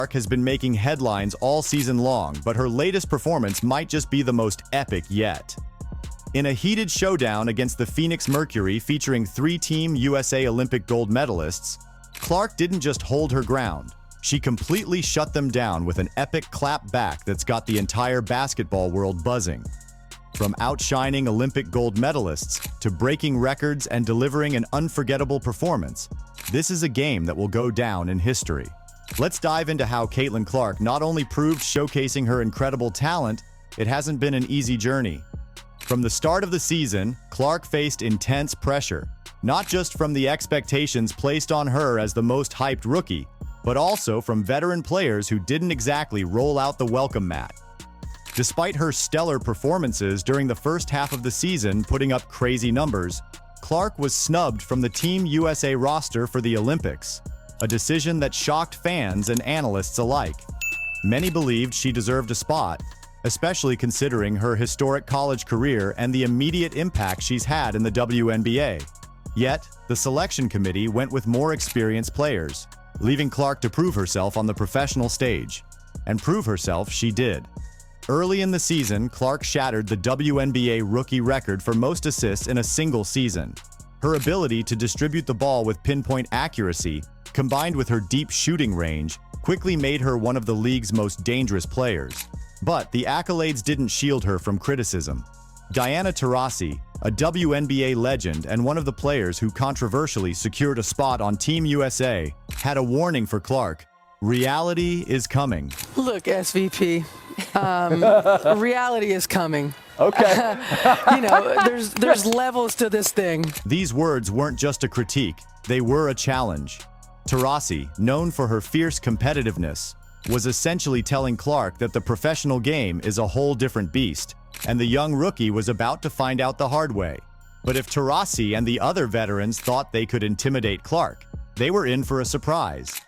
Clark has been making headlines all season long, but her latest performance might just be the most epic yet. In a heated showdown against the Phoenix Mercury featuring three-team USA Olympic gold medalists, Clark didn't just hold her ground. She completely shut them down with an epic clapback that's got the entire basketball world buzzing. From outshining Olympic gold medalists to breaking records and delivering an unforgettable performance, this is a game that will go down in history. Let's dive into how Caitlin Clark not only proved showcasing her incredible talent, it hasn't been an easy journey. From the start of the season, Clark faced intense pressure, not just from the expectations placed on her as the most hyped rookie, but also from veteran players who didn't exactly roll out the welcome mat. Despite her stellar performances during the first half of the season putting up crazy numbers, Clark was snubbed from the Team USA roster for the Olympics, a decision that shocked fans and analysts alike. Many believed she deserved a spot, especially considering her historic college career and the immediate impact she's had in the WNBA. Yet, the selection committee went with more experienced players, leaving Clark to prove herself on the professional stage. And prove herself she did. Early in the season, Clark shattered the WNBA rookie record for most assists in a single season. Her ability to distribute the ball with pinpoint accuracy, combined with her deep shooting range, quickly made her one of the league's most dangerous players. But the accolades didn't shield her from criticism. Diana Taurasi, a WNBA legend and one of the players who controversially secured a spot on Team USA, had a warning for Clark. Reality is coming. Look, SVP, reality is coming. Okay. There's levels to this thing. These words weren't just a critique, they were a challenge. Taurasi, known for her fierce competitiveness, was essentially telling Clark that the professional game is a whole different beast, and the young rookie was about to find out the hard way. But if Taurasi and the other veterans thought they could intimidate Clark, they were in for a surprise.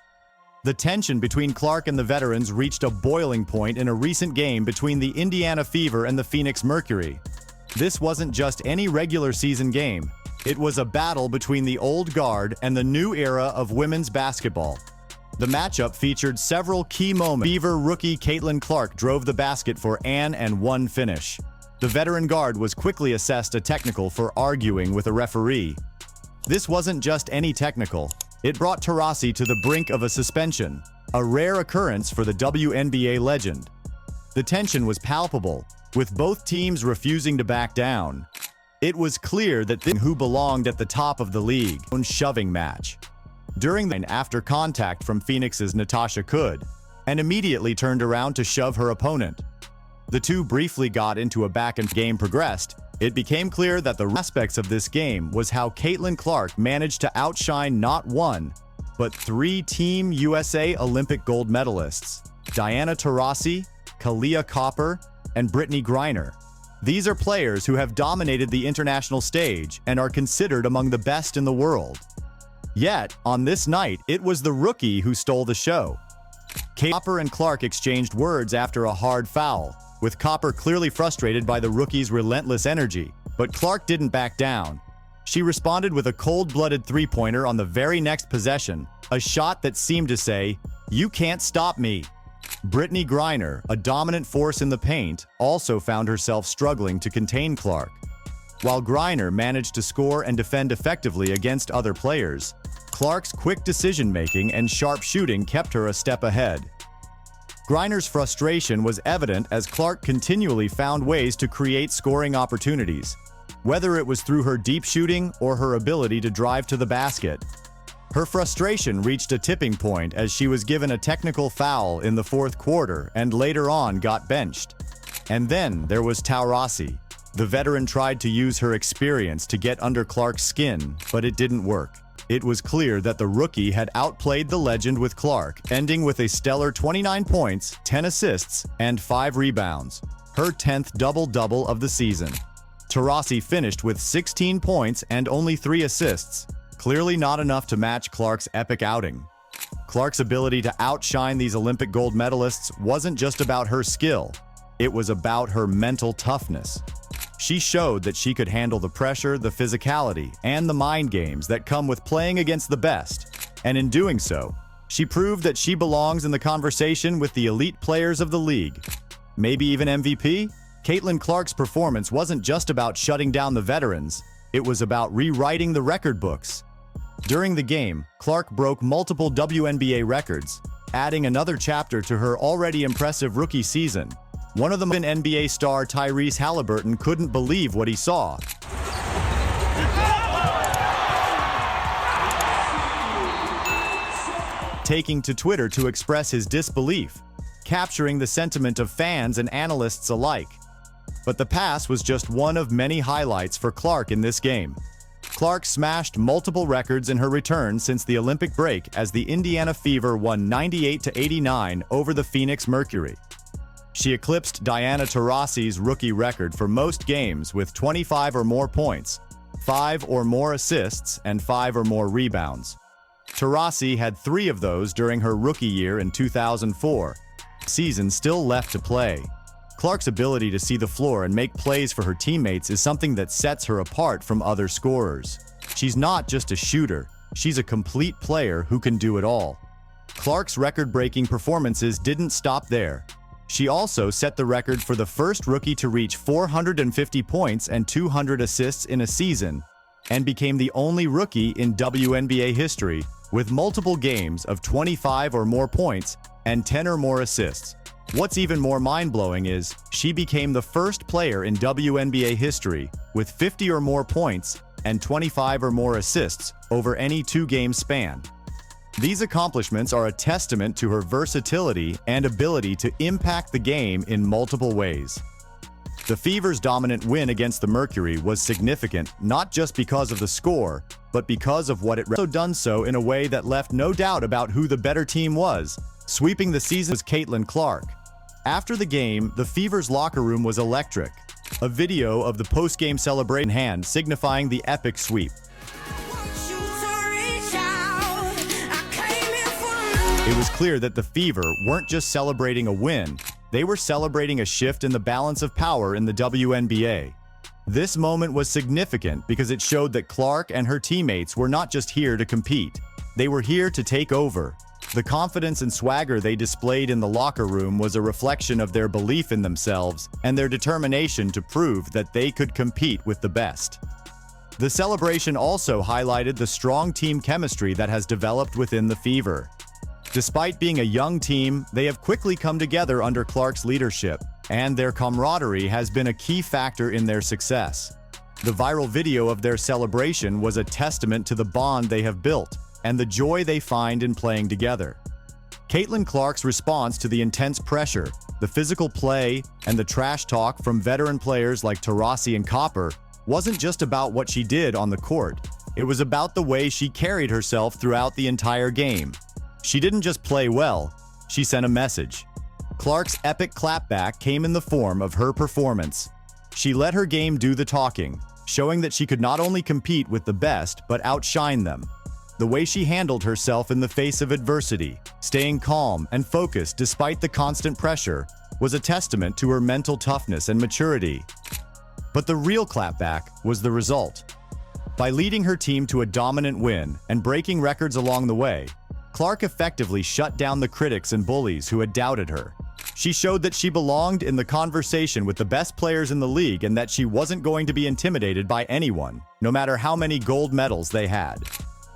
The tension between Clark and the veterans reached a boiling point in a recent game between the Indiana Fever and the Phoenix Mercury. This wasn't just any regular season game. It was a battle between the old guard and the new era of women's basketball. The matchup featured several key moments. Fever rookie Caitlin Clark drove the basket for an and one finish. The veteran guard was quickly assessed a technical for arguing with a referee. This wasn't just any technical. It brought Taurasi to the brink of a suspension, a rare occurrence for the WNBA legend. The tension was palpable, with both teams refusing to back down. It was clear that who belonged at the top of the league. Shoving match. During the after contact from Phoenix's Natasha Could, and immediately turned around to shove her opponent. The two briefly got into a back and game progressed. It became clear that the aspects of this game was how Caitlin Clark managed to outshine not one, but three Team USA Olympic gold medalists, Diana Taurasi, Kahleah Copper, and Brittney Griner. These are players who have dominated the international stage and are considered among the best in the world. Yet, on this night, it was the rookie who stole the show. Copper and Clark exchanged words after a hard foul, with Copper clearly frustrated by the rookie's relentless energy, but Clark didn't back down. She responded with a cold-blooded three-pointer on the very next possession, a shot that seemed to say, "You can't stop me." Brittney Griner, a dominant force in the paint, also found herself struggling to contain Clark. While Griner managed to score and defend effectively against other players, Clark's quick decision-making and sharp shooting kept her a step ahead. Griner's frustration was evident as Clark continually found ways to create scoring opportunities, whether it was through her deep shooting or her ability to drive to the basket. Her frustration reached a tipping point as she was given a technical foul in the fourth quarter and later on got benched. And then there was Taurasi. The veteran tried to use her experience to get under Clark's skin, but it didn't work. It was clear that the rookie had outplayed the legend with Clark, ending with a stellar 29 points, 10 assists, and 5 rebounds, her 10th double-double of the season. Taurasi finished with 16 points and only 3 assists, clearly not enough to match Clark's epic outing. Clark's ability to outshine these Olympic gold medalists wasn't just about her skill, it was about her mental toughness. She showed that she could handle the pressure, the physicality, and the mind games that come with playing against the best. And in doing so, She proved that she belongs in the conversation with the elite players of the league. Maybe even MVP? Caitlin Clark's performance wasn't just about shutting down the veterans, it was about rewriting the record books. During the game, Clark broke multiple WNBA records, adding another chapter to her already impressive rookie season. One of them, NBA star Tyrese Halliburton, couldn't believe what he saw. Taking to Twitter to express his disbelief, capturing the sentiment of fans and analysts alike. But the pass was just one of many highlights for Clark in this game. Clark smashed multiple records in her return since the Olympic break as the Indiana Fever won 98-89 over the Phoenix Mercury. She eclipsed Diana Taurasi's rookie record for most games with 25 or more points, 5 or more assists, and 5 or more rebounds. Taurasi had 3 of those during her rookie year in 2004. Season still left to play. Clark's ability to see the floor and make plays for her teammates is something that sets her apart from other scorers. She's not just a shooter, she's a complete player who can do it all. Clark's record-breaking performances didn't stop there. She also set the record for the first rookie to reach 450 points and 200 assists in a season, and became the only rookie in WNBA history with multiple games of 25 or more points and 10 or more assists. What's even more mind-blowing is, she became the first player in WNBA history with 50 or more points and 25 or more assists over any 2-game span. These accomplishments are a testament to her versatility and ability to impact the game in multiple ways. The Fever's dominant win against the Mercury was significant not just because of the score, but because of what it also done so in a way that left no doubt about who the better team was. Sweeping the season was Caitlin Clark. After the game, the Fever's locker room was electric. A video of the post-game celebration in hand signifying the epic sweep. It was clear that the Fever weren't just celebrating a win, they were celebrating a shift in the balance of power in the WNBA. This moment was significant because it showed that Clark and her teammates were not just here to compete, they were here to take over. The confidence and swagger they displayed in the locker room was a reflection of their belief in themselves and their determination to prove that they could compete with the best. The celebration also highlighted the strong team chemistry that has developed within the Fever. Despite being a young team, they have quickly come together under Clark's leadership, and their camaraderie has been a key factor in their success. The viral video of their celebration was a testament to the bond they have built and the joy they find in playing together. Caitlin Clark's response to the intense pressure, the physical play, and the trash talk from veteran players like Taurasi and Copper wasn't just about what she did on the court. It was about the way she carried herself throughout the entire game. She didn't just play well, she sent a message. Clark's epic clapback came in the form of her performance. She let her game do the talking, showing that she could not only compete with the best, but outshine them. The way she handled herself in the face of adversity, staying calm and focused despite the constant pressure, was a testament to her mental toughness and maturity. But the real clapback was the result. By leading her team to a dominant win and breaking records along the way, Clark effectively shut down the critics and bullies who had doubted her. She showed that she belonged in the conversation with the best players in the league and that she wasn't going to be intimidated by anyone, no matter how many gold medals they had.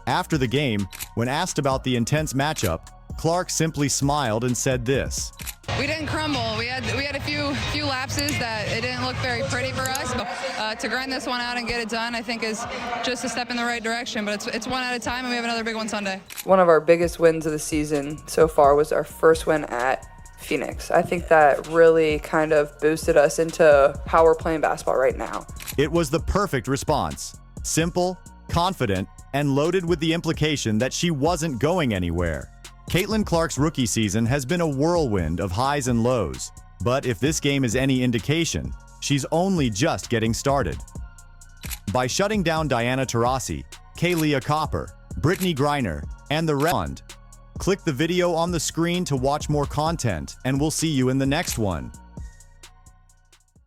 After the game, when asked about the intense matchup, Clark simply smiled and said this. We didn't crumble. We had a few lapses that it didn't look very pretty for us, but to grind this one out and get it done, I think is just a step in the right direction. But it's one at a time, and we have another big one Sunday. One of our biggest wins of the season so far was our first win at Phoenix. I think that really kind of boosted us into how we're playing basketball right now. It was the perfect response. Simple, confident, and loaded with the implication that she wasn't going anywhere. Caitlin Clark's rookie season has been a whirlwind of highs and lows, but if this game is any indication, she's only just getting started. By shutting down Diana Taurasi, Kaylia Copper, Brittany Griner, and the rest, click the video on the screen to watch more content, and we'll see you in the next one.